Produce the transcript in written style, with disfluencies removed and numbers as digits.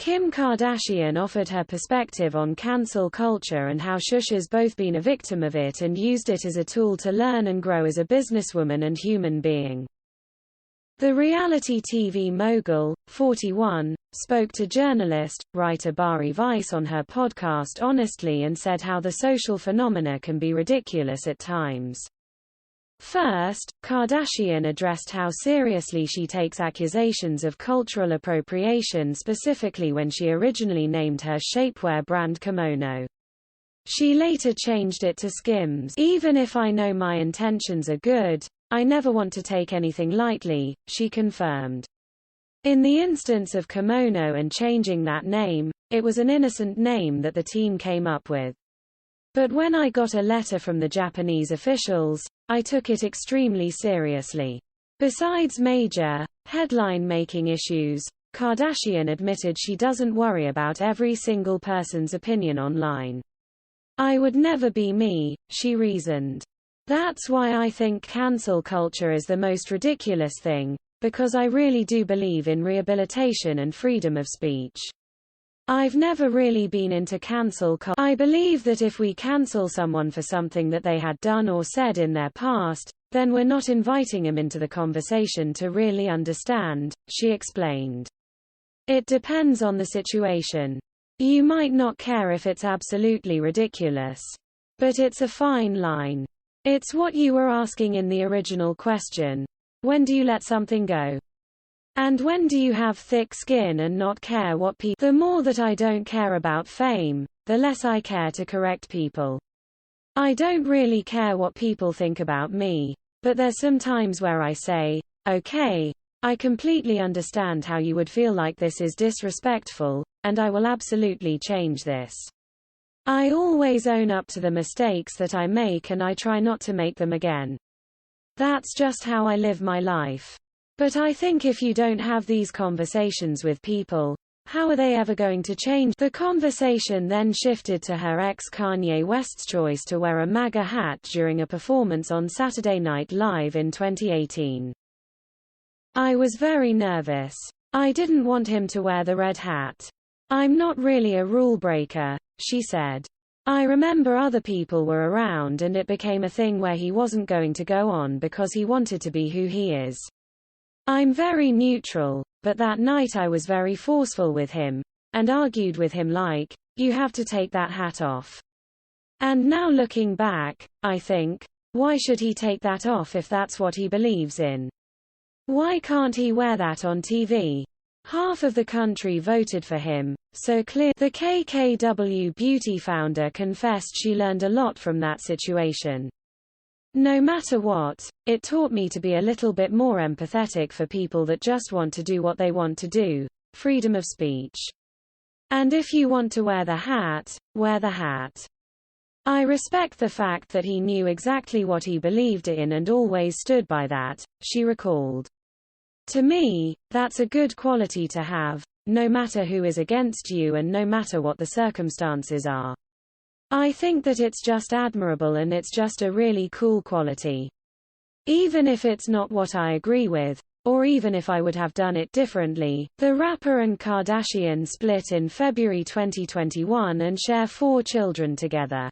Kim Kardashian offered her perspective on cancel culture and how Shush has both been a victim of it and used it as a tool to learn and grow as a businesswoman and human being. The reality TV mogul, 41, spoke to journalist, writer Bari Weiss on her podcast honestly and said how the social phenomena can be ridiculous at times. First, Kardashian addressed how seriously she takes accusations of cultural appropriation, specifically when she originally named her shapewear brand Kimono. She later changed it to Skims. Even if I know my intentions are good, I never want to take anything lightly, she confirmed. In the instance of Kimono and changing that name, it was an innocent name that the team came up with. But when I got a letter from the Japanese officials, I took it extremely seriously. Besides major, headline-making issues, Kardashian admitted she doesn't worry about every single person's opinion online. I would never be me, she reasoned. That's why I think cancel culture is the most ridiculous thing, because I really do believe in rehabilitation and freedom of speech. I've never really been into cancel culture. I believe that if we cancel someone for something that they had done or said in their past, then we're not inviting them into the conversation to really understand, she explained. It depends on the situation. You might not care if it's absolutely ridiculous. But it's a fine line. It's what you were asking in the original question. When do you let something go? And when do you have thick skin and not care what people... The more that I don't care about fame, the less I care to correct people. I don't really care what people think about me, but there's some times where I say, okay, I completely understand how you would feel like this is disrespectful, and I will absolutely change this. I always own up to the mistakes that I make and I try not to make them again. That's just how I live my life. But I think if you don't have these conversations with people, how are they ever going to change? The conversation then shifted to her ex Kanye West's choice to wear a MAGA hat during a performance on Saturday Night Live in 2018. I was very nervous. I didn't want him to wear the red hat. I'm not really a rule breaker, she said. I remember other people were around and it became a thing where he wasn't going to go on because he wanted to be who he is. I'm very neutral, but that night I was very forceful with him, and argued with him like, you have to take that hat off. And now looking back, I think, why should he take that off if that's what he believes in? Why can't he wear that on TV? Half of the country voted for him, so clear. The KKW Beauty founder confessed she learned a lot from that situation. No matter what, it taught me to be a little bit more empathetic for people that just want to do what they want to do, freedom of speech. And if you want to wear the hat, wear the hat. I respect the fact that he knew exactly what he believed in and always stood by that, she recalled. To me, that's a good quality to have, no matter who is against you and no matter what the circumstances are. I think that it's just admirable and it's just a really cool quality. Even if it's not what I agree with, or even if I would have done it differently. The rapper and Kardashian split in February 2021 and share 4 children together.